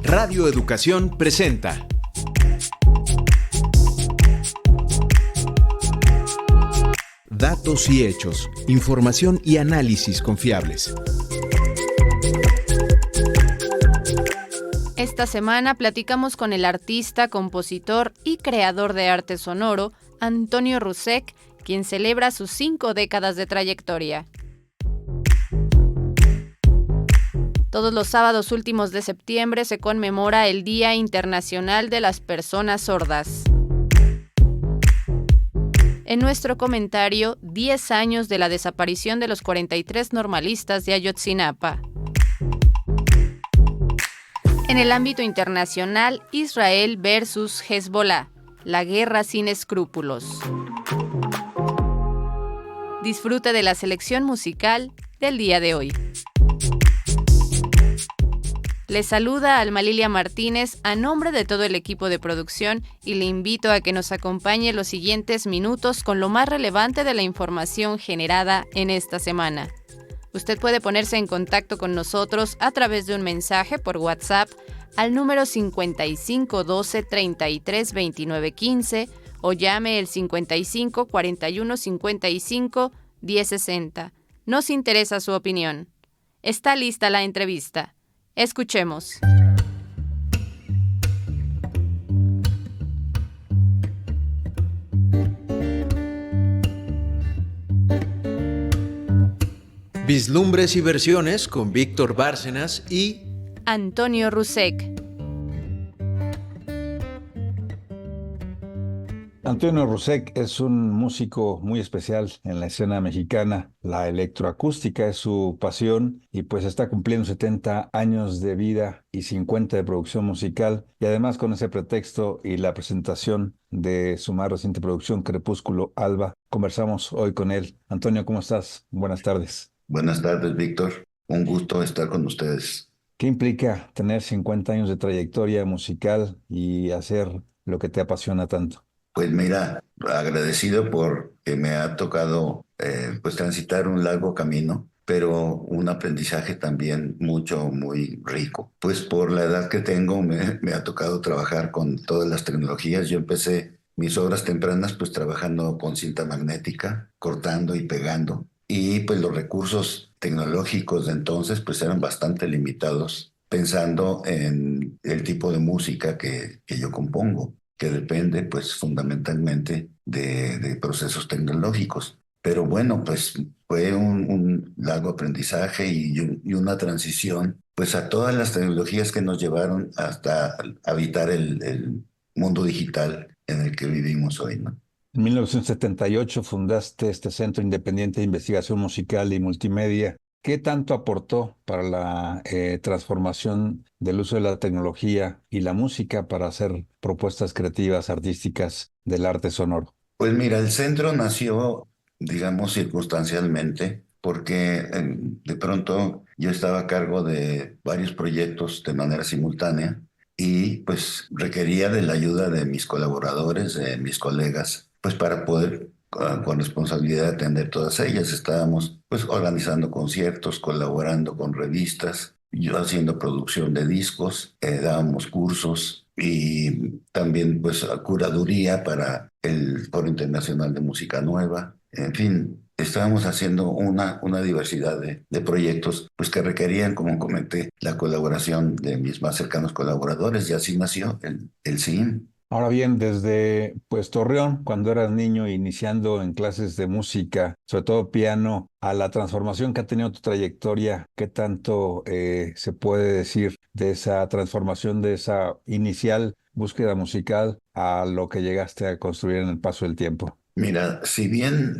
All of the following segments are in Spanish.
Radio Educación presenta Datos y hechos, información y análisis confiables. Esta semana platicamos con el artista, compositor y creador de arte sonoro, Antonio Rusek, quien celebra sus 5 décadas de trayectoria. Todos los sábados últimos de septiembre se conmemora el Día Internacional de las Personas Sordas. En nuestro comentario, 10 años de la desaparición de los 43 normalistas de Ayotzinapa. En el ámbito internacional, Israel versus Hezbollah, la guerra sin escrúpulos. Disfrute de la selección musical del día de hoy. Le saluda Alma Lilia Martínez a nombre de todo el equipo de producción y le invito a que nos acompañe los siguientes minutos con lo más relevante de la información generada en esta semana. Usted puede ponerse en contacto con nosotros a través de un mensaje por WhatsApp al número 55 12 33 29 15 o llame el 55 41 55 10 60. Nos interesa su opinión. Está lista la entrevista. Escuchemos. Vislumbres y versiones con Víctor Bárcenas y Antonio Rusek. Antonio Rusek es un músico muy especial en la escena mexicana. La electroacústica es su pasión y pues está cumpliendo 70 años de vida y 50 de producción musical. Y además con ese pretexto y la presentación de su más reciente producción, Crepúsculo Alba, conversamos hoy con él. Antonio, ¿cómo estás? Buenas tardes. Buenas tardes, Víctor. Un gusto estar con ustedes. ¿Qué implica tener 50 años de trayectoria musical y hacer lo que te apasiona tanto? Pues mira, agradecido por que me ha tocado pues transitar un largo camino, pero un aprendizaje también muy rico. Pues por la edad que tengo me ha tocado trabajar con todas las tecnologías. Yo empecé mis obras tempranas pues trabajando con cinta magnética, cortando y pegando. Y pues los recursos tecnológicos de entonces pues eran bastante limitados, pensando en el tipo de música que yo compongo, que depende pues fundamentalmente de procesos tecnológicos. Pero bueno, pues fue un largo aprendizaje y una transición pues a todas las tecnologías que nos llevaron hasta habitar el mundo digital en el que vivimos hoy, ¿no? En 1978 fundaste este Centro Independiente de Investigación Musical y Multimedia. ¿Qué tanto aportó para la transformación del uso de la tecnología y la música para hacer propuestas creativas, artísticas del arte sonoro? Pues mira, el centro nació, digamos, circunstancialmente, porque de pronto yo estaba a cargo de varios proyectos de manera simultánea y pues requería de la ayuda de mis colaboradores, de mis colegas, pues para poder con responsabilidad atender todas ellas. Estábamos pues organizando conciertos, colaborando con revistas, yo haciendo producción de discos, dábamos cursos y también pues curaduría para el Foro Internacional de Música Nueva. En fin, estábamos haciendo una diversidad de proyectos pues que requerían, como comenté, la colaboración de mis más cercanos colaboradores y así nació el CIM. Ahora bien, desde pues Torreón, cuando eras niño, iniciando en clases de música, sobre todo piano, a la transformación que ha tenido tu trayectoria, ¿qué tanto se puede decir de esa transformación, de esa inicial búsqueda musical a lo que llegaste a construir en el paso del tiempo? Mira, si bien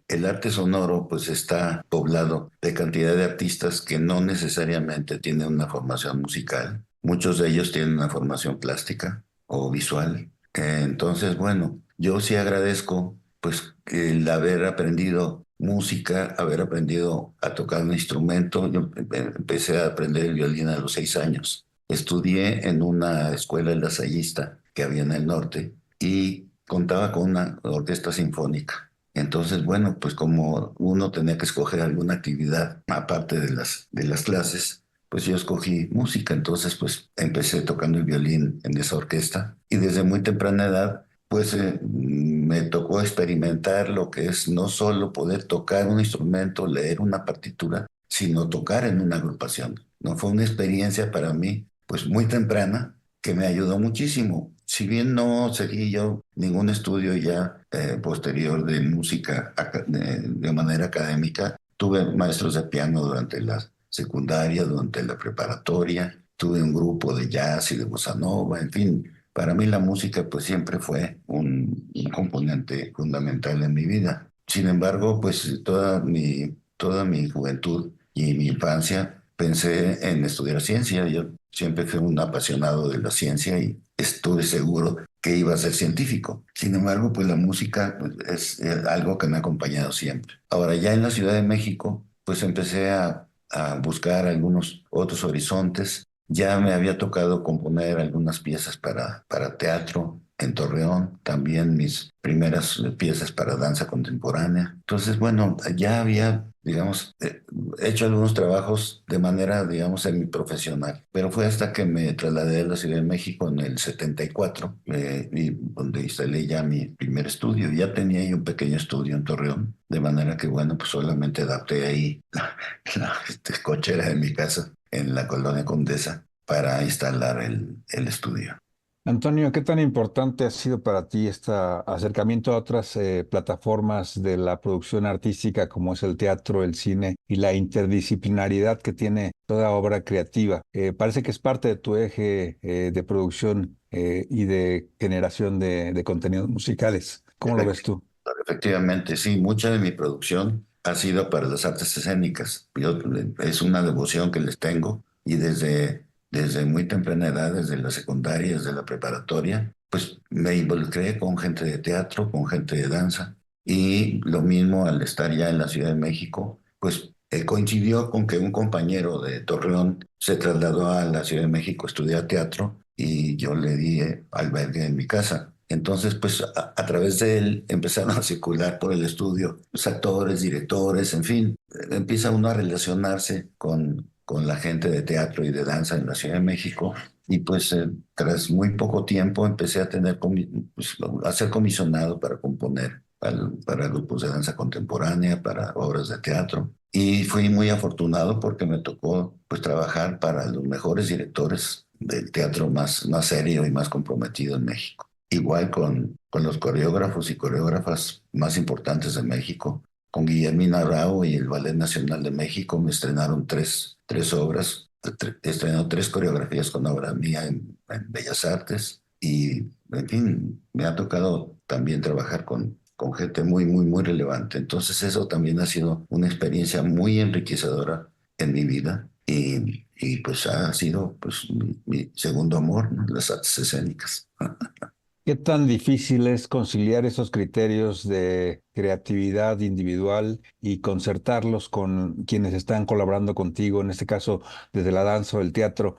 el arte sonoro pues está poblado de cantidad de artistas que no necesariamente tienen una formación musical, muchos de ellos tienen una formación plástica o visual. Entonces, bueno, yo sí agradezco pues el haber aprendido música, haber aprendido a tocar un instrumento. Yo empecé a aprender el violín a los 6 años. Estudié en una escuela lasallista que había en el norte y contaba con una orquesta sinfónica. Entonces, bueno, pues como uno tenía que escoger alguna actividad aparte de las clases, pues yo escogí música. Entonces, pues empecé tocando el violín en esa orquesta y desde muy temprana edad, pues me tocó experimentar lo que es no solo poder tocar un instrumento, leer una partitura, sino tocar en una agrupación. No fue una experiencia para mí, pues muy temprana, que me ayudó muchísimo. Si bien no seguí yo ningún estudio ya posterior de música de manera académica, tuve maestros de piano durante la secundaria, durante la preparatoria, tuve un grupo de jazz y de bossa nova, en fin. Para mí la música pues siempre fue un componente fundamental en mi vida. Sin embargo, pues toda mi juventud y mi infancia pensé en estudiar ciencia. Yo siempre fui un apasionado de la ciencia y estuve seguro que iba a ser científico. Sin embargo, pues la música pues, es algo que me ha acompañado siempre. Ahora, ya en la Ciudad de México, pues empecé a buscar algunos otros horizontes. Ya me había tocado componer algunas piezas para teatro en Torreón, también mis primeras piezas para danza contemporánea. Entonces, bueno, ya había, digamos, hecho algunos trabajos de manera, digamos, semiprofesional. Pero fue hasta que me trasladé a la Ciudad de México en el 74, y donde instalé ya mi primer estudio. Ya tenía ahí un pequeño estudio en Torreón, de manera que, bueno, pues solamente adapté ahí la cochera de mi casa en la colonia Condesa para instalar el estudio. Antonio, ¿qué tan importante ha sido para ti este acercamiento a otras plataformas de la producción artística como es el teatro, el cine y la interdisciplinaridad que tiene toda obra creativa? Parece que es parte de tu eje de producción y de generación de contenidos musicales. ¿Cómo lo ves tú? Efectivamente, sí, mucha de mi producción ha sido para las artes escénicas. Es una devoción que les tengo y desde muy temprana edad, desde la secundaria, desde la preparatoria, pues me involucré con gente de teatro, con gente de danza y lo mismo al estar ya en la Ciudad de México, pues coincidió con que un compañero de Torreón se trasladó a la Ciudad de México a estudiar teatro y yo le di albergue en mi casa. Entonces, pues a través de él empezaron a circular por el estudio los actores, directores, en fin, empieza uno a relacionarse con la gente de teatro y de danza en la Ciudad de México. Y pues tras muy poco tiempo empecé a pues, a ser comisionado para componer para grupos de danza contemporánea, para obras de teatro. Y fui muy afortunado porque me tocó pues trabajar para los mejores directores del teatro más serio y más comprometido en México. Igual con los coreógrafos y coreógrafas más importantes de México. Con Guillermina Bravo y el Ballet Nacional de México me estrenaron tres obras. Estrenó tres coreografías con obra mía en Bellas Artes. Y, en fin, me ha tocado también trabajar con gente muy relevante. Entonces eso también ha sido una experiencia muy enriquecedora en mi vida. Y pues ha sido pues, mi segundo amor, ¿no? Las artes escénicas. ¿Qué tan difícil es conciliar esos criterios de creatividad individual y concertarlos con quienes están colaborando contigo, en este caso desde la danza o el teatro?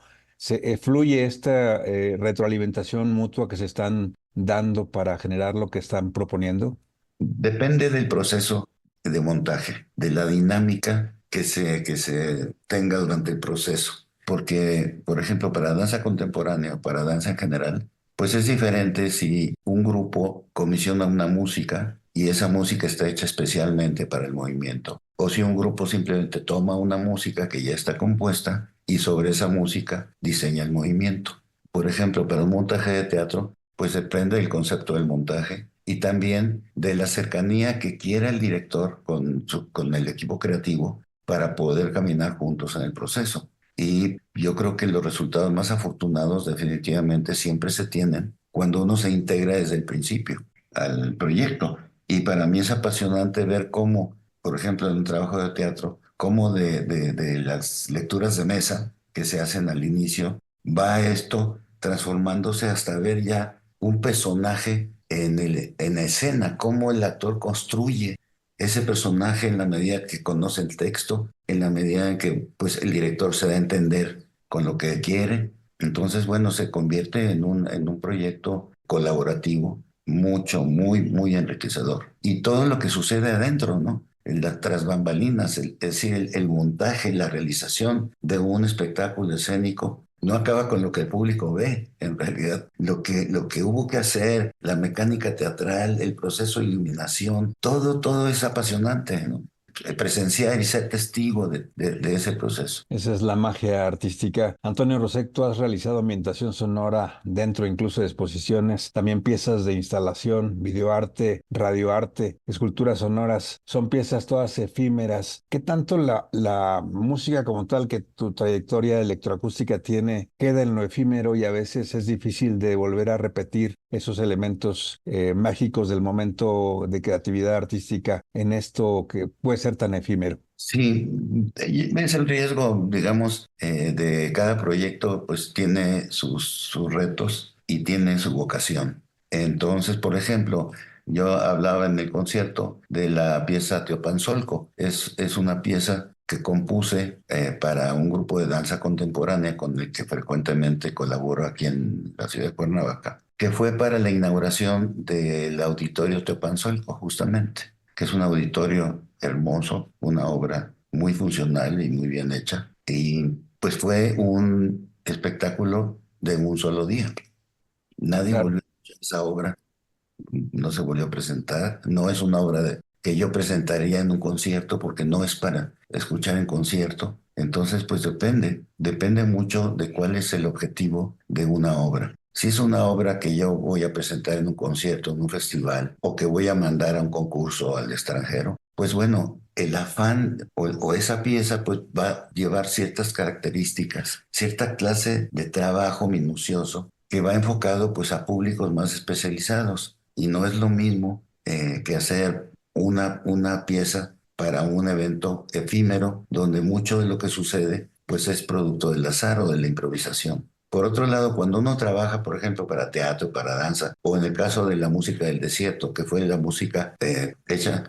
¿Fluye esta retroalimentación mutua que se están dando para generar lo que están proponiendo? Depende del proceso de montaje, de la dinámica que se tenga durante el proceso. Porque, por ejemplo, para danza contemporánea o para danza en general, pues es diferente si un grupo comisiona una música y esa música está hecha especialmente para el movimiento, o si un grupo simplemente toma una música que ya está compuesta y sobre esa música diseña el movimiento. Por ejemplo, para un montaje de teatro, pues depende del concepto del montaje y también de la cercanía que quiera el director con el equipo creativo para poder caminar juntos en el proceso. Y yo creo que los resultados más afortunados definitivamente siempre se tienen cuando uno se integra desde el principio al proyecto. Y para mí es apasionante ver cómo, por ejemplo, en un trabajo de teatro, cómo de las lecturas de mesa que se hacen al inicio, va esto transformándose hasta ver ya un personaje en la escena, cómo el actor construye ese personaje en la medida que conoce el texto, en la medida en que pues, el director se da a entender con lo que quiere. Entonces, bueno, se convierte en un proyecto colaborativo muy enriquecedor. Y todo lo que sucede adentro, ¿no? tras bambalinas, es decir, el montaje, la realización de un espectáculo escénico no acaba con lo que el público ve, en realidad. Lo que hubo que hacer, la mecánica teatral, el proceso de iluminación, todo es apasionante, ¿no? Presenciar y ser testigo de ese proceso. Esa es la magia artística. Antonio Rosek, tú has realizado ambientación sonora dentro incluso de exposiciones, también piezas de instalación, videoarte, radioarte, esculturas sonoras. Son piezas todas efímeras. ¿Qué tanto la música como tal que tu trayectoria electroacústica tiene queda en lo efímero y a veces es difícil de volver a repetir esos elementos mágicos del momento de creatividad artística en esto que puede ser tan efímero? Sí, es el riesgo, digamos, de cada proyecto, pues tiene sus retos y tiene su vocación. Entonces, por ejemplo, yo hablaba en el concierto de la pieza Teopanzolco. Es una pieza que compuse para un grupo de danza contemporánea con el que frecuentemente colaboro aquí en la ciudad de Cuernavaca, que fue para la inauguración del Auditorio Teopanzolco, justamente, que es un auditorio hermoso, una obra muy funcional y muy bien hecha. Y pues fue un espectáculo de un solo día. Nadie Claro. volvió a escuchar esa obra, no se volvió a presentar. No es una obra que yo presentaría en un concierto porque no es para escuchar en concierto. Entonces, pues depende mucho de cuál es el objetivo de una obra. Si es una obra que yo voy a presentar en un concierto, en un festival, o que voy a mandar a un concurso al extranjero, pues bueno, el afán o esa pieza pues va a llevar ciertas características, cierta clase de trabajo minucioso que va enfocado pues a públicos más especializados. Y no es lo mismo que hacer una pieza para un evento efímero donde mucho de lo que sucede pues es producto del azar o de la improvisación. Por otro lado, cuando uno trabaja, por ejemplo, para teatro, para danza, o en el caso de la música del desierto, que fue la música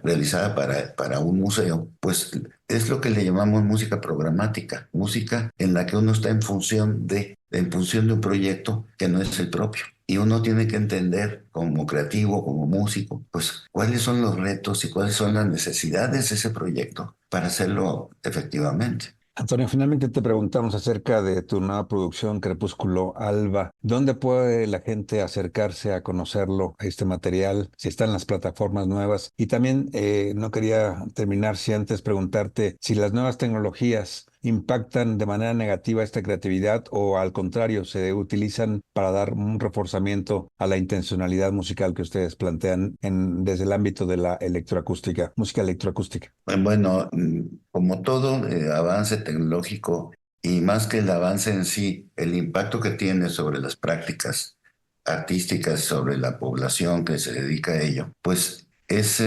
realizada para un museo, pues es lo que le llamamos música programática, música en la que uno está en función de un proyecto que no es el propio. Y uno tiene que entender como creativo, como músico, pues cuáles son los retos y cuáles son las necesidades de ese proyecto para hacerlo efectivamente. Antonio, finalmente te preguntamos acerca de tu nueva producción Crepúsculo Alba. ¿Dónde puede la gente acercarse a conocerlo, a este material? Si está en las plataformas nuevas. Y también no quería terminar sin antes preguntarte si las nuevas tecnologías impactan de manera negativa esta creatividad o al contrario, se utilizan para dar un reforzamiento a la intencionalidad musical que ustedes plantean desde el ámbito de la electroacústica, música electroacústica. Bueno, como todo avance tecnológico y más que el avance en sí, el impacto que tiene sobre las prácticas artísticas, sobre la población que se dedica a ello, pues es,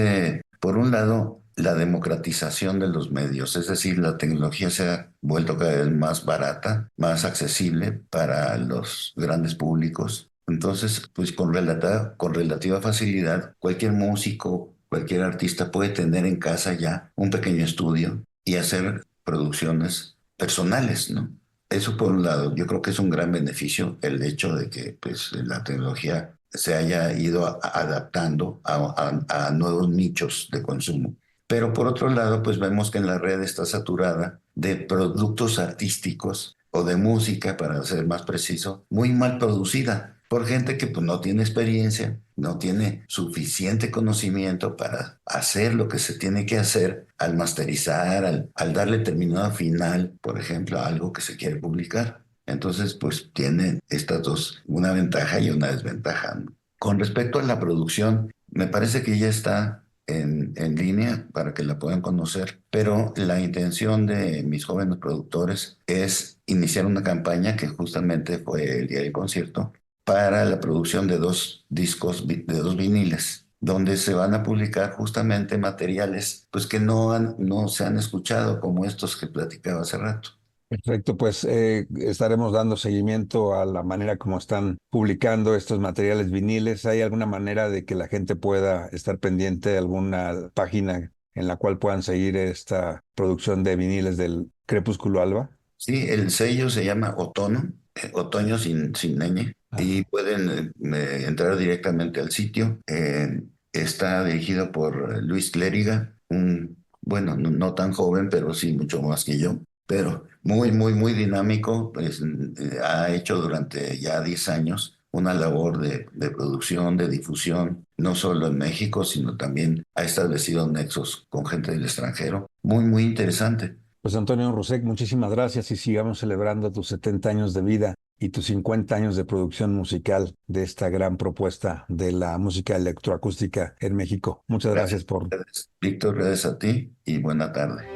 por un lado, la democratización de los medios, es decir, la tecnología se ha vuelto cada vez más barata, más accesible para los grandes públicos. Entonces, pues con relativa facilidad, cualquier músico, cualquier artista puede tener en casa ya un pequeño estudio y hacer producciones personales, ¿no? Eso por un lado, yo creo que es un gran beneficio el hecho de que pues, la tecnología se haya ido adaptando a nuevos nichos de consumo. Pero por otro lado, pues vemos que en la red está saturada de productos artísticos o de música, para ser más preciso, muy mal producida por gente que pues, no tiene experiencia, no tiene suficiente conocimiento para hacer lo que se tiene que hacer al masterizar, al darle terminado final, por ejemplo, a algo que se quiere publicar. Entonces, pues tiene estas dos, una ventaja y una desventaja, ¿no? Con respecto a la producción, me parece que ya está en línea para que la puedan conocer, pero la intención de mis jóvenes productores es iniciar una campaña que justamente fue el día del concierto para la producción de dos discos, de dos viniles, donde se van a publicar justamente materiales pues que no se han escuchado, como estos que platicaba hace rato. Perfecto, pues estaremos dando seguimiento a la manera como están publicando estos materiales viniles. ¿Hay alguna manera de que la gente pueda estar pendiente de alguna página en la cual puedan seguir esta producción de viniles del Crepúsculo Alba? Sí, el sello se llama Otono, otoño sin ñ, Ajá. y pueden entrar directamente al sitio. Está dirigido por Luis Clériga, un bueno, no tan joven, pero sí mucho más que yo, pero muy, muy, muy dinámico, pues ha hecho durante ya 10 años una labor de producción, de difusión, no solo en México, sino también ha establecido nexos con gente del extranjero. Muy, muy interesante. Pues Antonio Rusek, muchísimas gracias y sigamos celebrando tus 70 años de vida y tus 50 años de producción musical de esta gran propuesta de la música electroacústica en México. Muchas gracias Gracias, por... Víctor, gracias a ti y buena tarde.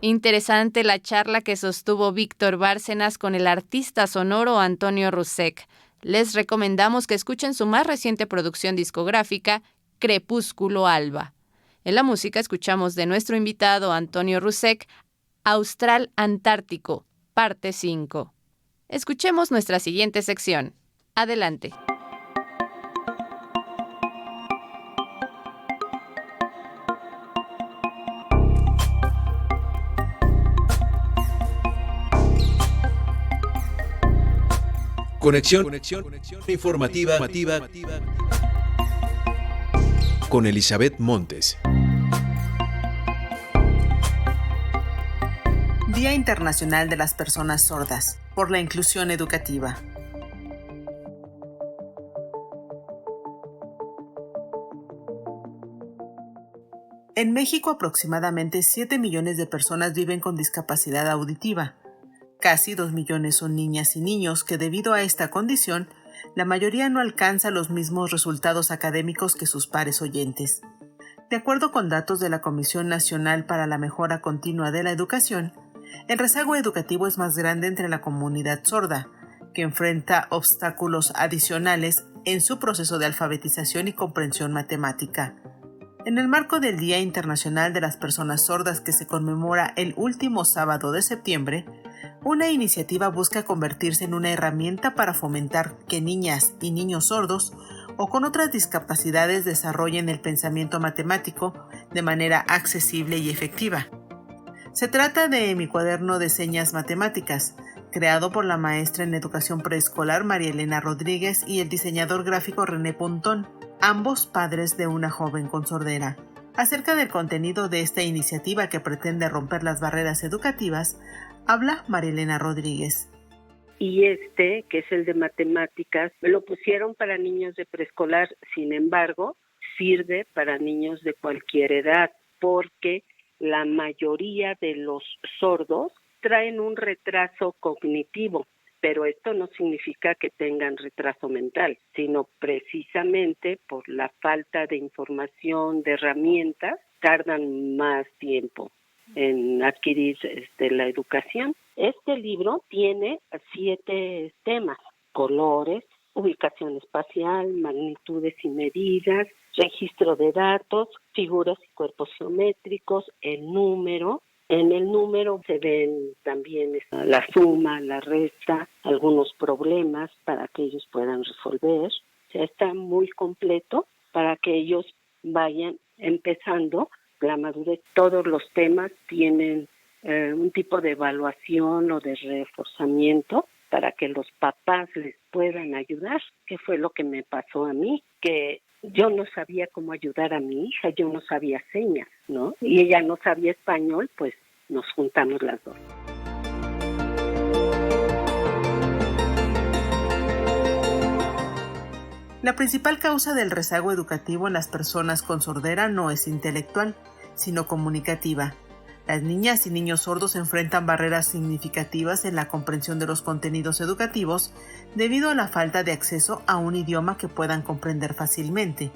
Interesante la charla que sostuvo Víctor Bárcenas con el artista sonoro Antonio Rusek. Les recomendamos que escuchen su más reciente producción discográfica, Crepúsculo Alba. En la música escuchamos de nuestro invitado Antonio Rusek, Austral Antártico, parte 5. Escuchemos nuestra siguiente sección. Adelante. Conexión informativa con Elizabeth Montes. Día Internacional de las Personas Sordas, por la inclusión educativa. En México, aproximadamente 7 millones de personas viven con discapacidad auditiva. Casi 2 millones son niñas y niños que, debido a esta condición, la mayoría no alcanza los mismos resultados académicos que sus pares oyentes. De acuerdo con datos de la Comisión Nacional para la Mejora Continua de la Educación, el rezago educativo es más grande entre la comunidad sorda, que enfrenta obstáculos adicionales en su proceso de alfabetización y comprensión matemática. En el marco del Día Internacional de las Personas Sordas, que se conmemora el último sábado de septiembre, una iniciativa busca convertirse en una herramienta para fomentar que niñas y niños sordos o con otras discapacidades desarrollen el pensamiento matemático de manera accesible y efectiva. Se trata de Mi Cuaderno de Señas Matemáticas, creado por la maestra en educación preescolar María Elena Rodríguez y el diseñador gráfico René Pontón, ambos padres de una joven con sordera. Acerca del contenido de esta iniciativa que pretende romper las barreras educativas, habla María Elena Rodríguez. Y que es el de matemáticas, lo pusieron para niños de preescolar, sin embargo, sirve para niños de cualquier edad, porque la mayoría de los sordos traen un retraso cognitivo, pero esto no significa que tengan retraso mental, sino precisamente por la falta de información, de herramientas, tardan más tiempo en adquirir la educación. Este libro tiene 7 temas: colores, ubicación espacial, magnitudes y medidas, registro de datos, figuras y cuerpos geométricos, el número. En el número se ven también la suma, la resta, algunos problemas para que ellos puedan resolver. O sea, está muy completo para que ellos vayan empezando la madurez. Todos los temas tienen un tipo de evaluación o de reforzamiento para que los papás les puedan ayudar, que fue lo que me pasó a mí, que yo no sabía cómo ayudar a mi hija, yo no sabía señas, ¿no? Y ella no sabía español, pues nos juntamos las dos. La principal causa del rezago educativo en las personas con sordera no es intelectual, sino comunicativa. Las niñas y niños sordos enfrentan barreras significativas en la comprensión de los contenidos educativos debido a la falta de acceso a un idioma que puedan comprender fácilmente.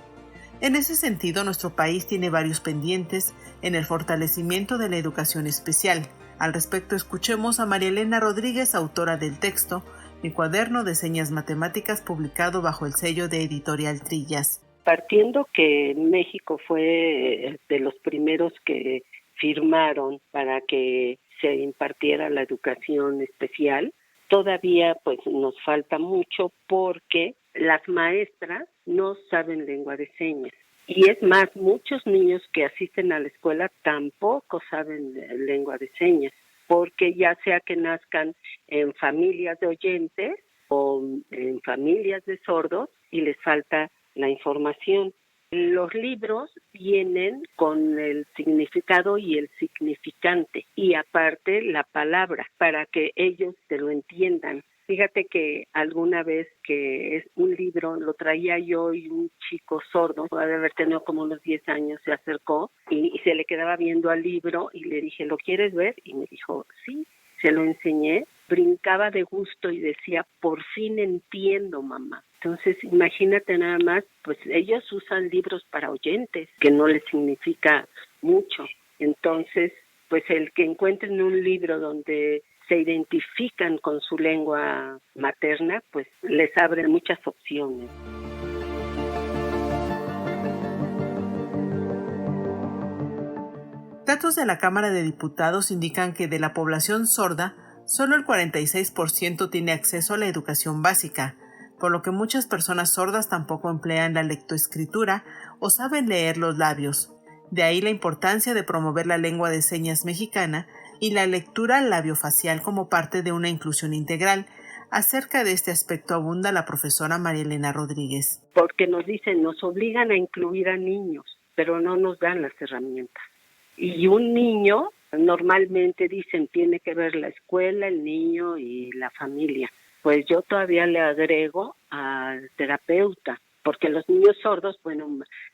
En ese sentido, nuestro país tiene varios pendientes en el fortalecimiento de la educación especial. Al respecto, escuchemos a María Elena Rodríguez, autora del texto Mi cuaderno de señas matemáticas, publicado bajo el sello de Editorial Trillas. Partiendo que México fue de los primeros que firmaron para que se impartiera la educación especial, todavía pues nos falta mucho porque las maestras no saben lengua de señas. Y es más, muchos niños que asisten a la escuela tampoco saben lengua de señas, porque ya sea que nazcan en familias de oyentes o en familias de sordos y les falta la información. Los libros vienen con el significado y el significante y aparte la palabra para que ellos te lo entiendan. Fíjate que alguna vez que es un libro, lo traía yo y un chico sordo, puede haber tenido como unos 10 años, se acercó y se le quedaba viendo al libro y le dije, ¿lo quieres ver? Y me dijo, sí, se lo enseñé, brincaba de gusto y decía, por fin entiendo, mamá. Entonces, imagínate nada más, pues ellos usan libros para oyentes, que no les significa mucho. Entonces, pues el que encuentren un libro donde se identifican con su lengua materna, pues les abre muchas opciones. Datos de la Cámara de Diputados indican que de la población sorda, solo el 46% tiene acceso a la educación básica, por lo que muchas personas sordas tampoco emplean la lectoescritura o saben leer los labios. De ahí la importancia de promover la lengua de señas mexicana y la lectura labiofacial como parte de una inclusión integral. Acerca de este aspecto abunda la profesora María Elena Rodríguez. Porque nos dicen, nos obligan a incluir a niños, pero no nos dan las herramientas. Y un niño, normalmente dicen, tiene que ver la escuela, el niño y la familia. Pues yo todavía le agrego al terapeuta, porque los niños sordos, bueno,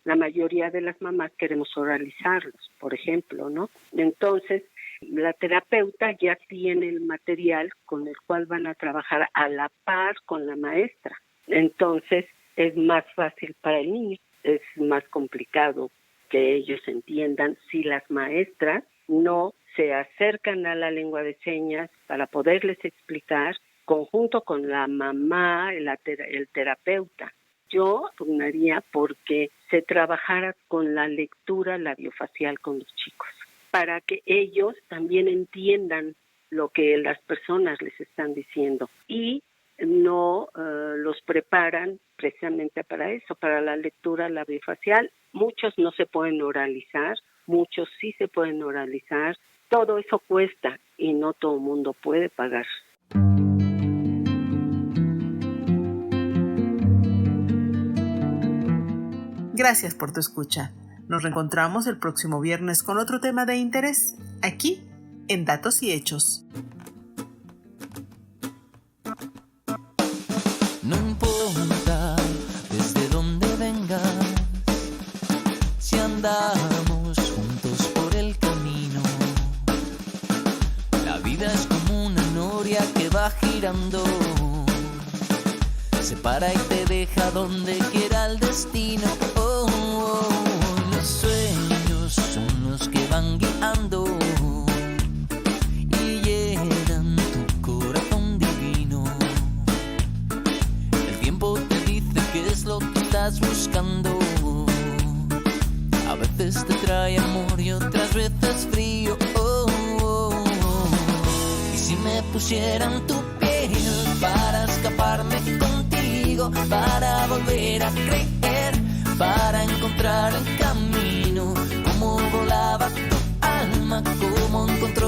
la mayoría de las mamás queremos oralizarlos, por ejemplo, ¿no? Entonces, la terapeuta ya tiene el material con el cual van a trabajar a la par con la maestra. Entonces, es más fácil para el niño, es más complicado que ellos entiendan si las maestras no se acercan a la lengua de señas para poderles explicar conjunto con la mamá, el terapeuta. Yo pugnaría porque se trabajara con la lectura labiofacial con los chicos, para que ellos también entiendan lo que las personas les están diciendo y no los preparan precisamente para eso, para la lectura labiofacial. Muchos no se pueden oralizar, muchos sí se pueden oralizar. Todo eso cuesta y no todo el mundo puede pagar. Gracias por tu escucha. Nos reencontramos el próximo viernes con otro tema de interés, aquí, en Datos y Hechos. No importa desde dónde vengas, si andamos juntos por el camino. La vida es como una noria que va girando, se para y te deja donde quiera el destino. Oh, oh, oh. Los sueños son los que van guiando y llenan tu corazón divino. El tiempo te dice qué es lo que estás buscando. A veces te trae amor y otras veces frío. Oh, oh, oh. Y si me pusieran tu piel para escaparme contigo, para volver a creer, para encontrar el camino, como volar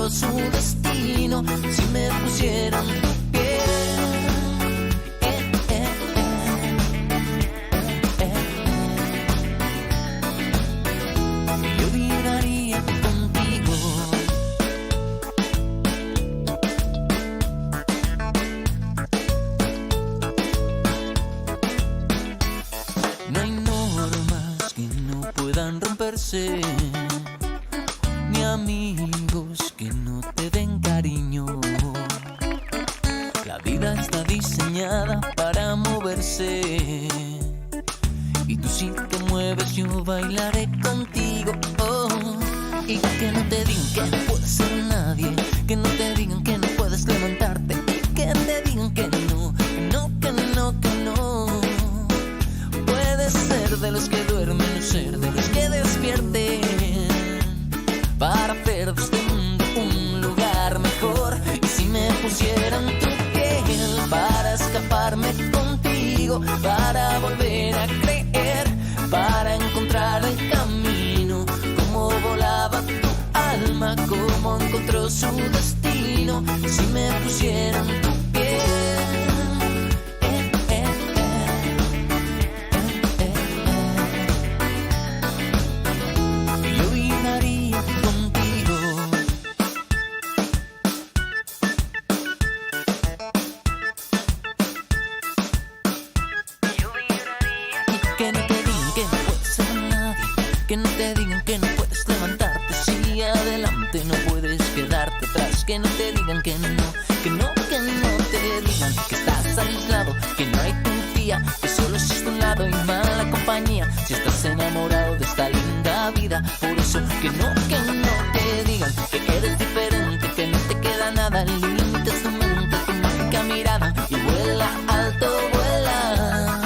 encontró su destino. Si me pusiera en tu piel, yo vibraría contigo. No hay normas que no puedan romperse, ni amigos que no te den cariño. La vida está diseñada para moverse, y tú si te mueves yo bailaré contigo. Oh, y que no te digan que no puedes ser nadie, que no te digan que no puedes levantarte, y que te digan que no, que no, que no, que no. Puedes ser de los que duermen o ser de los que despierten, para hacer de este mundo un lugar mejor. Y si me pusieran tu piel para escaparme contigo, para volver a creer, para encontrar el camino, como volaba tu alma, como encontró su destino. Si me pusieran tu piel, yo vibraría contigo. Y que no te digan que no puedes ser nadie, que no te digan que no puedes levantarte, si adelante no puedes quedarte atrás. Que no te digan que no, que no, que no te digan que estás aislado, que no hay tía, que solo existe un lado y mala compañía. Si estás enamorado de esta linda vida, por eso que no te digan que eres diferente, que no te queda nada, límites tu mente, tu mágica mirada y vuela alto, vuela.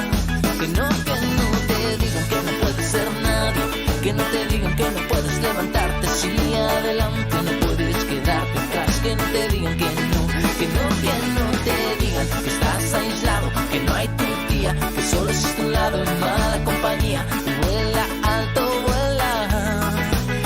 Que no te digan que no puedes ser nadie, que no te digan que no puedes levantarte, si adelante no puedes quedarte atrás. Que no te digan que no, que no te digan que estás aislado, que no hay tu tía, que solo existe un lado en mala compañía. Vuela alto, vuela,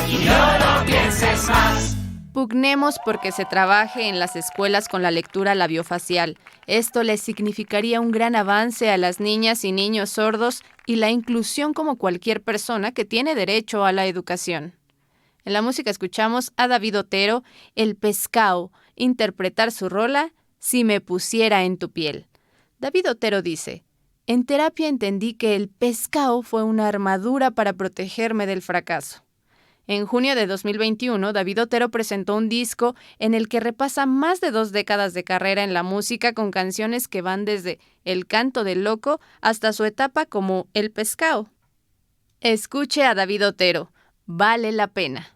y no lo pienses más. Pugnemos porque se trabaje en las escuelas con la lectura labiofacial. Esto les significaría un gran avance a las niñas y niños sordos y la inclusión como cualquier persona que tiene derecho a la educación. En la música escuchamos a David Otero, El Pescao, interpretar su rola Si me pusiera en tu piel. David Otero dice: en terapia entendí que el pescao fue una armadura para protegerme del fracaso. En junio de 2021, David Otero presentó un disco en el que repasa más de 2 décadas de carrera en la música con canciones que van desde El canto del loco hasta su etapa como El Pescao. Escuche a David Otero, vale la pena.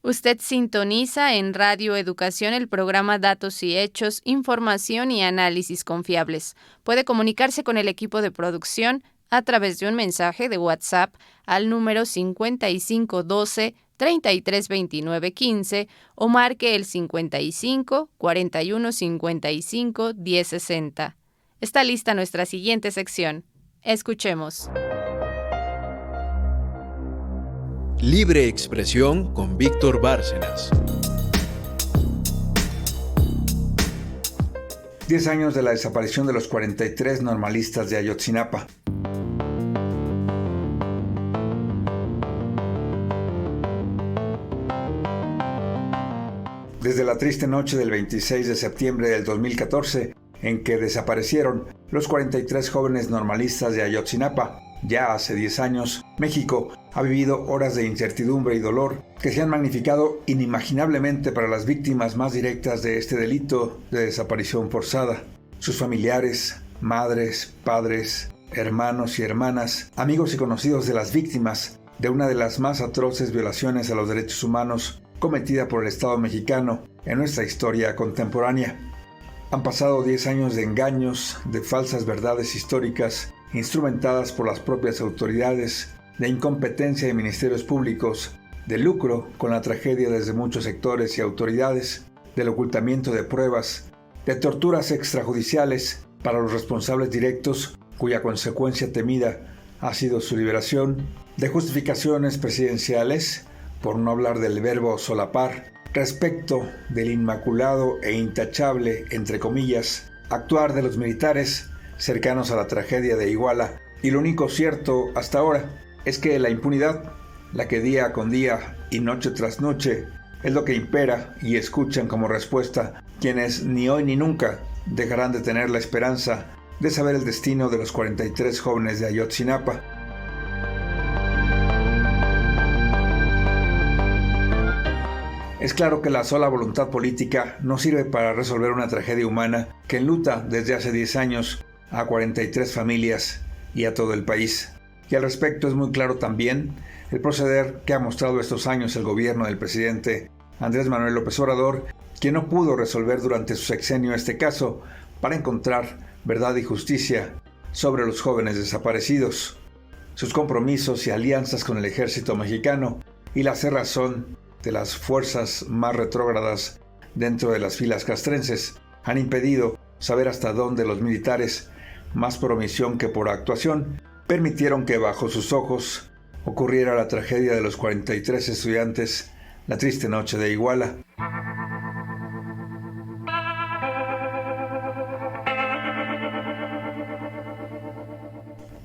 Usted sintoniza en Radio Educación el programa Datos y Hechos, Información y Análisis Confiables. Puede comunicarse con el equipo de producción a través de un mensaje de WhatsApp al número 5512 3329 15 o marque el 55 41 55 1060. Está lista nuestra siguiente sección. Escuchemos. Libre Expresión con Víctor Bárcenas. 10 años de la desaparición de los 43 normalistas de Ayotzinapa. Desde la triste noche del 26 de septiembre del 2014, en que desaparecieron los 43 jóvenes normalistas de Ayotzinapa, ya hace 10 años, México ha vivido horas de incertidumbre y dolor que se han magnificado inimaginablemente para las víctimas más directas de este delito de desaparición forzada. Sus familiares, madres, padres, hermanos y hermanas, amigos y conocidos de las víctimas de una de las más atroces violaciones a los derechos humanos cometida por el Estado mexicano en nuestra historia contemporánea. Han pasado 10 años de engaños, de falsas verdades históricas, instrumentadas por las propias autoridades, de incompetencia de ministerios públicos, de lucro con la tragedia desde muchos sectores y autoridades, del ocultamiento de pruebas, de torturas extrajudiciales para los responsables directos, cuya consecuencia temida ha sido su liberación, de justificaciones presidenciales, por no hablar del verbo solapar, respecto del inmaculado e intachable, entre comillas, actuar de los militares cercanos a la tragedia de Iguala. Y lo único cierto hasta ahora es que la impunidad, la que día con día y noche tras noche es lo que impera, y escuchan como respuesta quienes ni hoy ni nunca dejarán de tener la esperanza de saber el destino de los 43 jóvenes de Ayotzinapa. Es claro que la sola voluntad política no sirve para resolver una tragedia humana que enluta desde hace 10 años a 43 familias y a todo el país. Y al respecto es muy claro también el proceder que ha mostrado estos años el gobierno del presidente Andrés Manuel López Obrador, quien no pudo resolver durante su sexenio este caso para encontrar verdad y justicia sobre los jóvenes desaparecidos. Sus compromisos y alianzas con el ejército mexicano y la cerrazón de las fuerzas más retrógradas dentro de las filas castrenses han impedido saber hasta dónde los militares, más por omisión que por actuación, permitieron que bajo sus ojos ocurriera la tragedia de los 43 estudiantes, la triste noche de Iguala.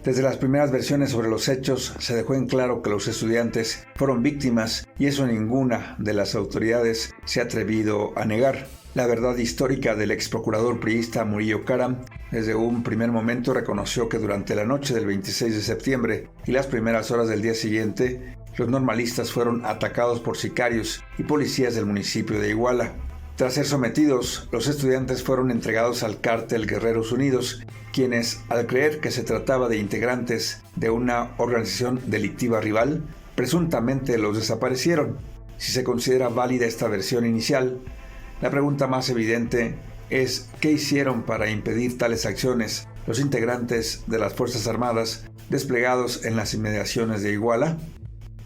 Desde las primeras versiones sobre los hechos se dejó en claro que los estudiantes fueron víctimas, y eso ninguna de las autoridades se ha atrevido a negar. La verdad histórica del ex procurador priista Murillo Karam desde un primer momento reconoció que durante la noche del 26 de septiembre y las primeras horas del día siguiente, los normalistas fueron atacados por sicarios y policías del municipio de Iguala. Tras ser sometidos, los estudiantes fueron entregados al cártel Guerreros Unidos, quienes, al creer que se trataba de integrantes de una organización delictiva rival, presuntamente los desaparecieron. Si se considera válida esta versión inicial, la pregunta más evidente es ¿qué hicieron para impedir tales acciones los integrantes de las Fuerzas Armadas desplegados en las inmediaciones de Iguala?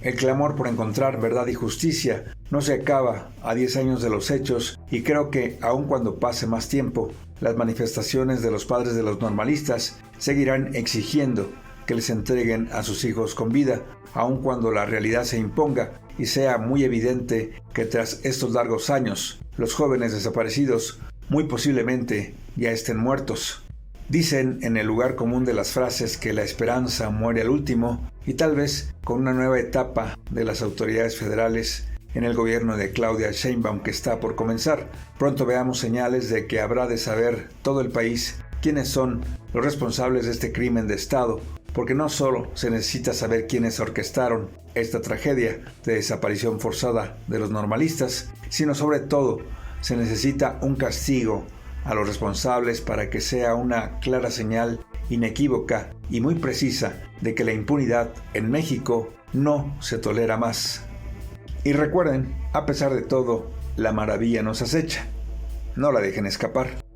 El clamor por encontrar verdad y justicia no se acaba a 10 años de los hechos, y creo que, aun cuando pase más tiempo, las manifestaciones de los padres de los normalistas seguirán exigiendo que les entreguen a sus hijos con vida, aun cuando la realidad se imponga y sea muy evidente que tras estos largos años, los jóvenes desaparecidos muy posiblemente ya estén muertos. Dicen en el lugar común de las frases que la esperanza muere al último, y tal vez con una nueva etapa de las autoridades federales en el gobierno de Claudia Sheinbaum que está por comenzar, pronto veamos señales de que habrá de saber todo el país quiénes son los responsables de este crimen de Estado, porque no solo se necesita saber quiénes orquestaron esta tragedia de desaparición forzada de los normalistas, sino sobre todo se necesita un castigo a los responsables para que sea una clara señal inequívoca y muy precisa de que la impunidad en México no se tolera más. Y recuerden, a pesar de todo, la maravilla nos acecha. No la dejen escapar.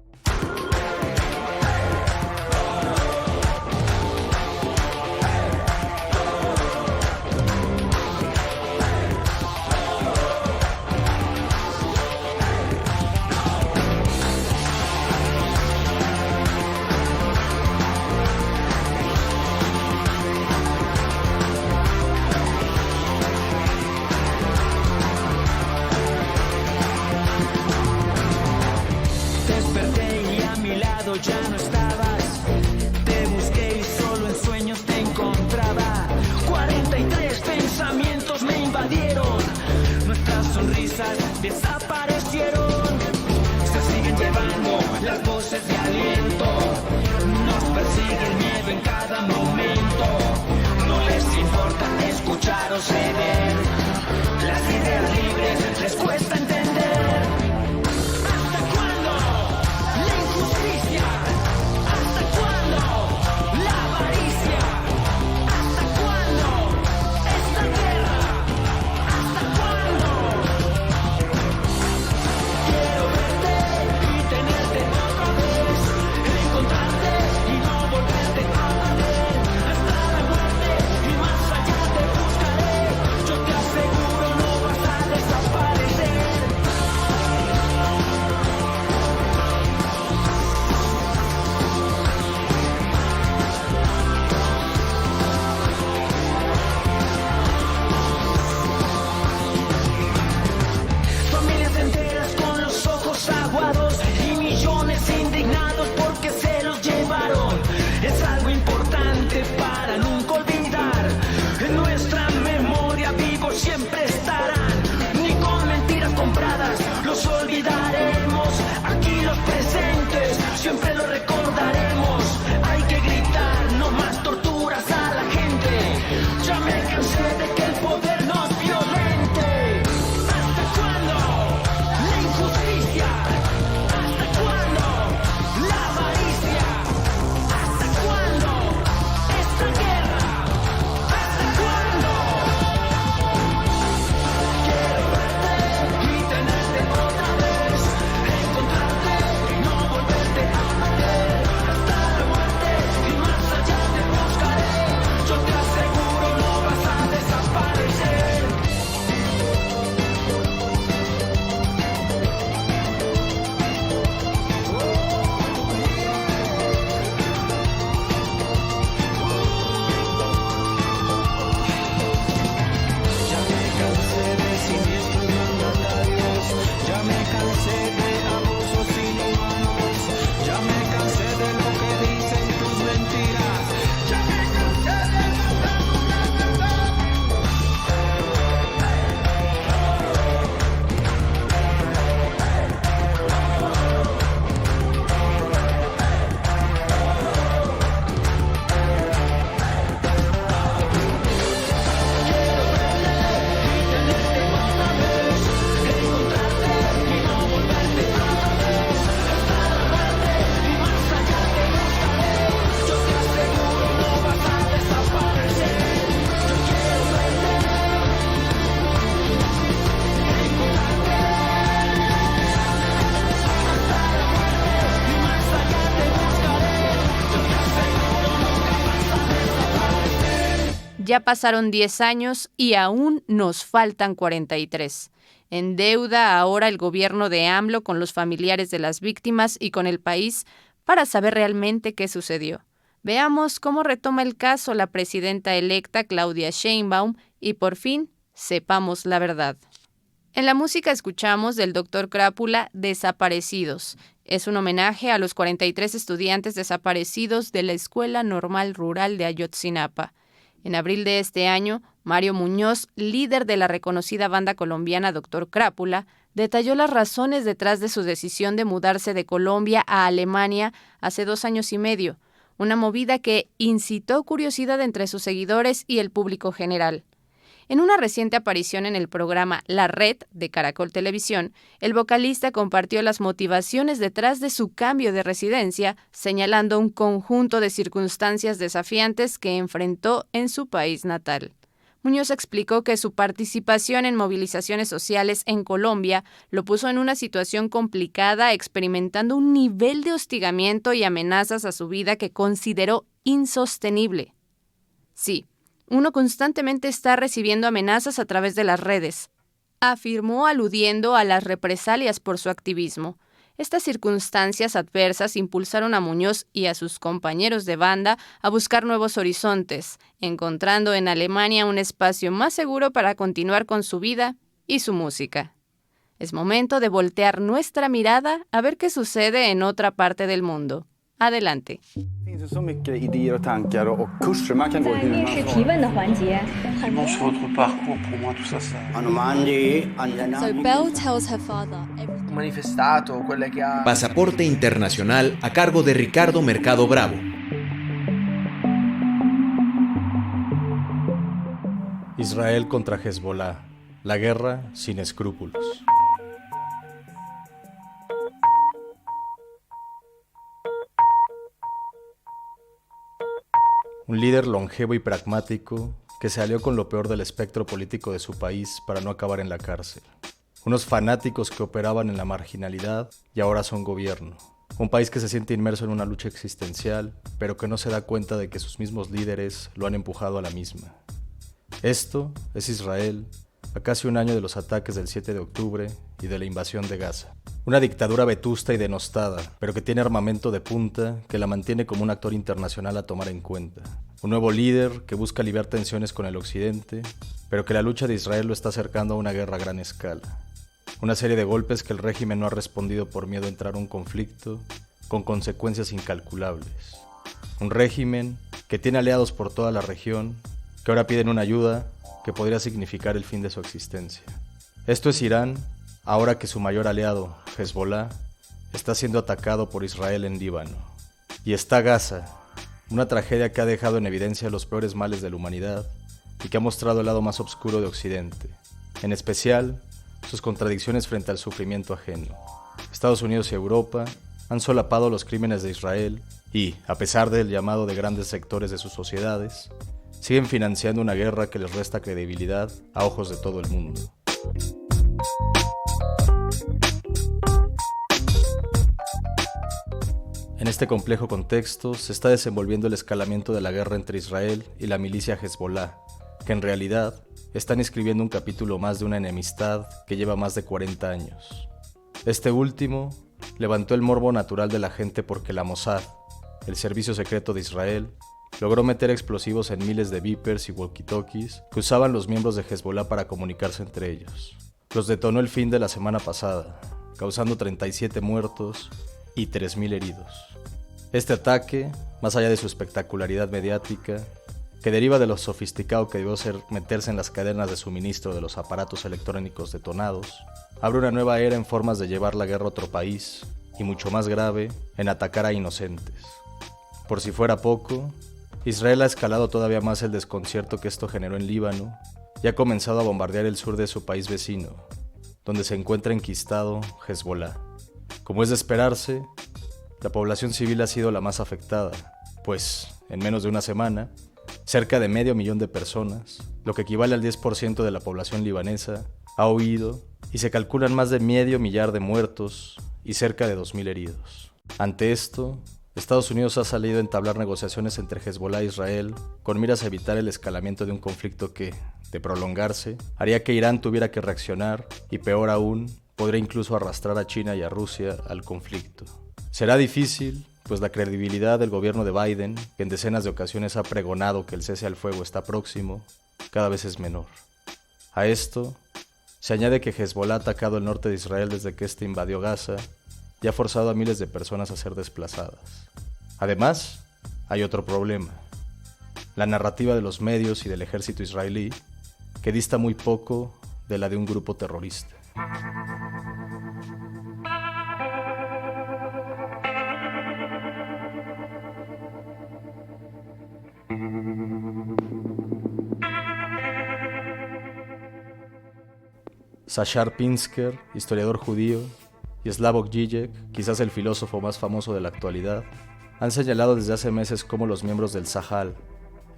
Ya no estabas, te busqué y solo en sueños te encontraba. 43 pensamientos me invadieron, nuestras sonrisas desaparecieron. Se siguen llevando las voces de aliento, nos persigue el miedo en cada momento. No les importa escuchar o ceder, las ideas libres les cuesta entender. Yo Ya pasaron 10 años y aún nos faltan 43. En deuda ahora el gobierno de AMLO con los familiares de las víctimas y con el país para saber realmente qué sucedió. Veamos cómo retoma el caso la presidenta electa Claudia Sheinbaum y por fin sepamos la verdad. En la música escuchamos del Dr. Crápula Desaparecidos. Es un homenaje a los 43 estudiantes desaparecidos de la Escuela Normal Rural de Ayotzinapa. En abril de este año, Mario Muñoz, líder de la reconocida banda colombiana Dr. Crápula, detalló las razones detrás de su decisión de mudarse de Colombia a Alemania hace 2 años y medio, una movida que incitó curiosidad entre sus seguidores y el público general. En una reciente aparición en el programa La Red de Caracol Televisión, el vocalista compartió las motivaciones detrás de su cambio de residencia, señalando un conjunto de circunstancias desafiantes que enfrentó en su país natal. Muñoz explicó que su participación en movilizaciones sociales en Colombia lo puso en una situación complicada, experimentando un nivel de hostigamiento y amenazas a su vida que consideró insostenible. Sí, uno constantemente está recibiendo amenazas a través de las redes, afirmó aludiendo a las represalias por su activismo. Estas circunstancias adversas impulsaron a Muñoz y a sus compañeros de banda a buscar nuevos horizontes, encontrando en Alemania un espacio más seguro para continuar con su vida y su música. Es momento de voltear nuestra mirada a ver qué sucede en otra parte del mundo. Adelante. Pasaporte Internacional a cargo de Ricardo Mercado Bravo. Israel contra Hezbollah. La guerra sin escrúpulos. Un líder longevo y pragmático que se alió con lo peor del espectro político de su país para no acabar en la cárcel. Unos fanáticos que operaban en la marginalidad y ahora son gobierno. Un país que se siente inmerso en una lucha existencial, pero que no se da cuenta de que sus mismos líderes lo han empujado a la misma. Esto es Israel, a casi un año de los ataques del 7 de octubre y de la invasión de Gaza. Una dictadura vetusta y denostada, pero que tiene armamento de punta que la mantiene como un actor internacional a tomar en cuenta. Un nuevo líder que busca aliviar tensiones con el occidente, pero que la lucha de Israel lo está acercando a una guerra a gran escala. Una serie de golpes que el régimen no ha respondido por miedo a entrar a un conflicto con consecuencias incalculables. Un régimen que tiene aliados por toda la región, que ahora piden una ayuda que podría significar el fin de su existencia. Esto es Irán, ahora que su mayor aliado, Hezbollah, está siendo atacado por Israel en Líbano. Y está Gaza, una tragedia que ha dejado en evidencia los peores males de la humanidad y que ha mostrado el lado más oscuro de Occidente, en especial sus contradicciones frente al sufrimiento ajeno. Estados Unidos y Europa han solapado los crímenes de Israel y, a pesar del llamado de grandes sectores de sus sociedades, siguen financiando una guerra que les resta credibilidad a ojos de todo el mundo. En este complejo contexto se está desenvolviendo el escalamiento de la guerra entre Israel y la milicia Hezbollah, que en realidad están escribiendo un capítulo más de una enemistad que lleva más de 40 años. Este último levantó el morbo natural de la gente porque la Mossad, el servicio secreto de Israel, logró meter explosivos en miles de beepers y walkie-talkies que usaban los miembros de Hezbollah para comunicarse entre ellos. Los detonó el fin de la semana pasada, causando 37 muertos y 3.000 heridos. Este ataque, más allá de su espectacularidad mediática, que deriva de lo sofisticado que debió ser meterse en las cadenas de suministro de los aparatos electrónicos detonados, abre una nueva era en formas de llevar la guerra a otro país, y mucho más grave, en atacar a inocentes. Por si fuera poco, Israel ha escalado todavía más el desconcierto que esto generó en Líbano y ha comenzado a bombardear el sur de su país vecino, donde se encuentra enquistado Hezbollah. Como es de esperarse, la población civil ha sido la más afectada, pues, en menos de una semana, cerca de 500.000 de personas, lo que equivale al 10% de la población libanesa, ha huido y se calculan más de 500.000 de muertos y cerca de 2.000 heridos. Ante esto, Estados Unidos ha salido a entablar negociaciones entre Hezbollah e Israel con miras a evitar el escalamiento de un conflicto que, de prolongarse, haría que Irán tuviera que reaccionar y, peor aún, podría incluso arrastrar a China y a Rusia al conflicto. Será difícil, pues la credibilidad del gobierno de Biden, que en decenas de ocasiones ha pregonado que el cese al fuego está próximo, cada vez es menor. A esto se añade que Hezbollah ha atacado el norte de Israel desde que éste invadió Gaza y ha forzado a miles de personas a ser desplazadas. Además, hay otro problema: la narrativa de los medios y del ejército israelí, que dista muy poco de la de un grupo terrorista. Sashar Pinsker, historiador judío, y Slavoj Žižek, quizás el filósofo más famoso de la actualidad, han señalado desde hace meses cómo los miembros del Tzahal,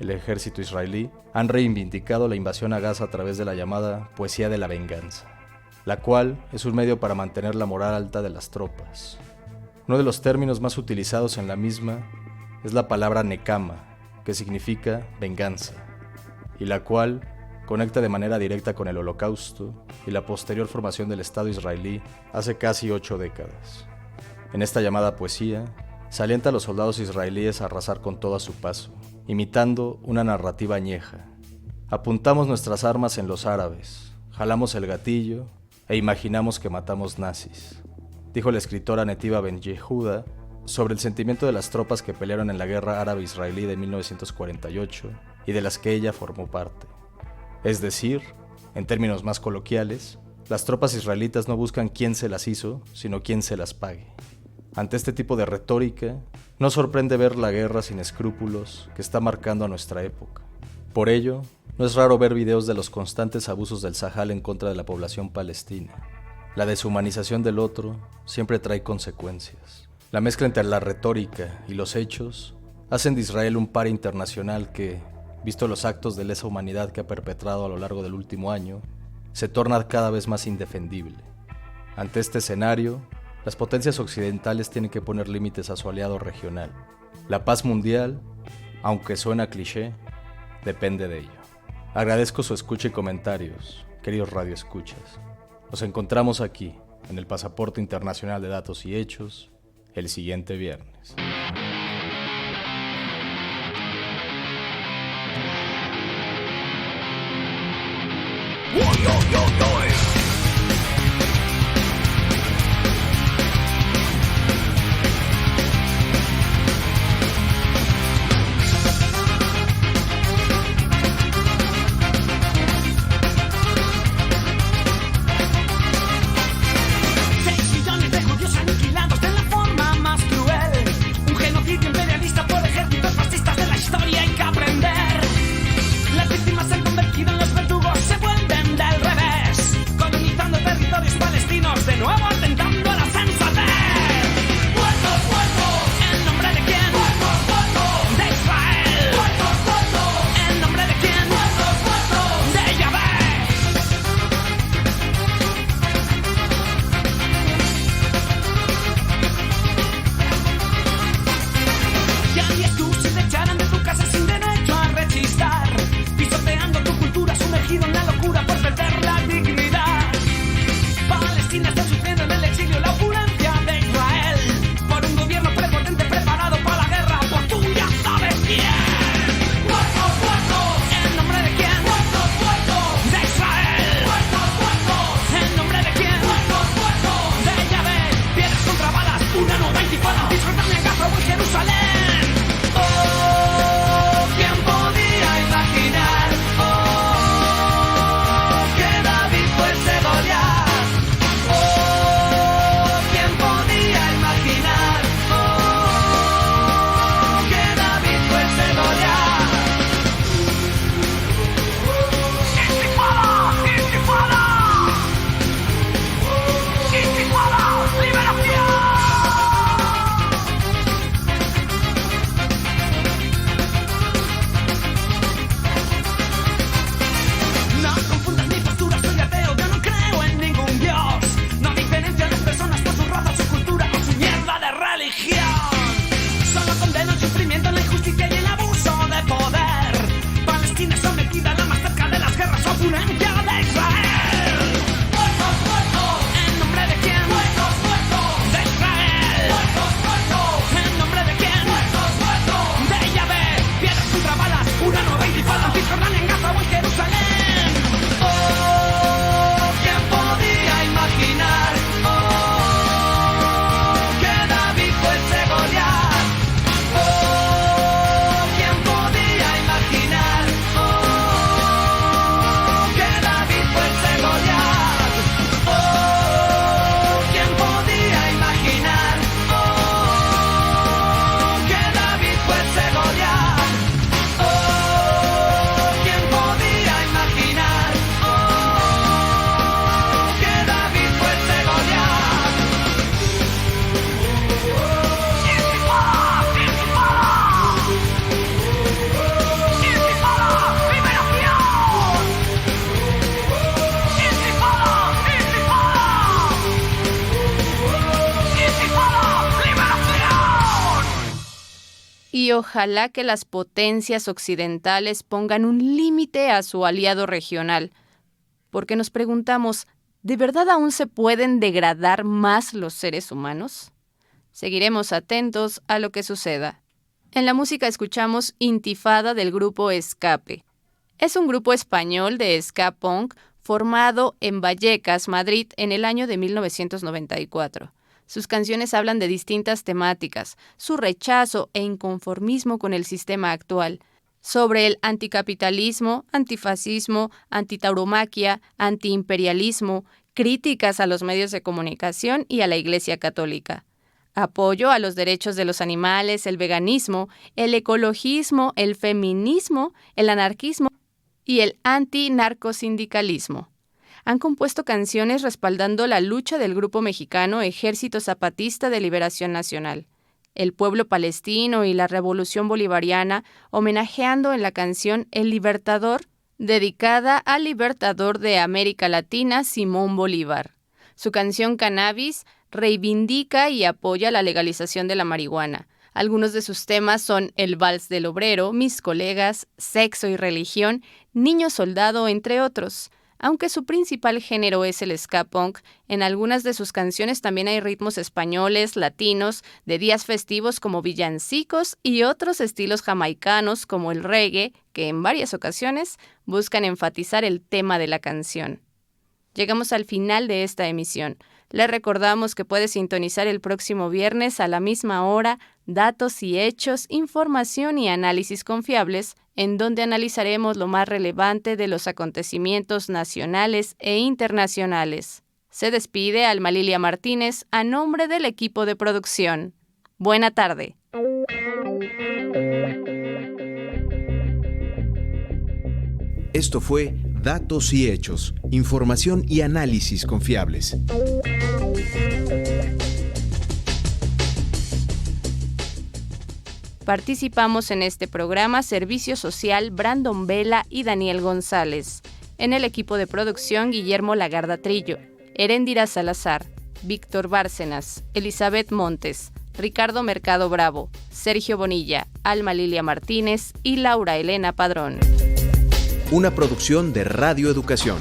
el ejército israelí, han reivindicado la invasión a Gaza a través de la llamada poesía de la venganza, la cual es un medio para mantener la moral alta de las tropas. Uno de los términos más utilizados en la misma es la palabra nekama, que significa venganza, y la cual conecta de manera directa con el Holocausto y la posterior formación del Estado israelí hace casi 8 décadas. En esta llamada poesía, se alienta a los soldados israelíes a arrasar con todo a su paso, imitando una narrativa añeja. Apuntamos nuestras armas en los árabes, jalamos el gatillo e imaginamos que matamos nazis, dijo la escritora Netiva Ben Yehuda sobre el sentimiento de las tropas que pelearon en la guerra árabe-israelí de 1948 y de las que ella formó parte. Es decir, en términos más coloquiales, las tropas israelitas no buscan quién se las hizo, sino quién se las pague. Ante este tipo de retórica, no sorprende ver la guerra sin escrúpulos que está marcando a nuestra época. Por ello, no es raro ver videos de los constantes abusos del Tzahal en contra de la población palestina. La deshumanización del otro siempre trae consecuencias. La mezcla entre la retórica y los hechos hacen de Israel un par internacional que, visto los actos de lesa humanidad que ha perpetrado a lo largo del último año, se torna cada vez más indefendible. Ante este escenario, las potencias occidentales tienen que poner límites a su aliado regional. La paz mundial, aunque suena cliché, depende de ello. Agradezco su escucha y comentarios, queridos radioescuchas. Nos encontramos aquí, en el Pasaporte Internacional de Datos y Hechos, el siguiente viernes. Las víctimas se han convertido en los verdugos, se vuelven del revés. Y ojalá que las potencias occidentales pongan un límite a su aliado regional, porque nos preguntamos, ¿de verdad aún se pueden degradar más los seres humanos? Seguiremos atentos a lo que suceda. En la música escuchamos Intifada del grupo Escape. Es un grupo español de ska punk formado en Vallecas, Madrid, en el año de 1994. Sus canciones hablan de distintas temáticas, su rechazo e inconformismo con el sistema actual, sobre el anticapitalismo, antifascismo, antitauromaquia, antiimperialismo, críticas a los medios de comunicación y a la Iglesia Católica, apoyo a los derechos de los animales, el veganismo, el ecologismo, el feminismo, el anarquismo y el antinarcosindicalismo. Han compuesto canciones respaldando la lucha del grupo mexicano Ejército Zapatista de Liberación Nacional, el pueblo palestino y la revolución bolivariana, homenajeando en la canción El Libertador, dedicada al libertador de América Latina, Simón Bolívar. Su canción Cannabis reivindica y apoya la legalización de la marihuana. Algunos de sus temas son El Vals del Obrero, Mis Colegas, Sexo y Religión, Niño Soldado, entre otros. Aunque su principal género es el ska punk, en algunas de sus canciones también hay ritmos españoles, latinos, de días festivos como villancicos y otros estilos jamaicanos como el reggae, que en varias ocasiones buscan enfatizar el tema de la canción. Llegamos al final de esta emisión. Le recordamos que puede sintonizar el próximo viernes a la misma hora Datos y Hechos, información y análisis confiables, en donde analizaremos lo más relevante de los acontecimientos nacionales e internacionales. Se despide Alma Lilia Martínez a nombre del equipo de producción. Buena tarde. Esto fue Datos y Hechos, información y análisis confiables. Participamos en este programa Servicio Social Brandon Vela y Daniel González. En el equipo de producción Guillermo Lagarda Trillo, Heréndira Salazar, Víctor Bárcenas, Elizabeth Montes, Ricardo Mercado Bravo, Sergio Bonilla, Alma Lilia Martínez y Laura Elena Padrón. Una producción de Radio Educación.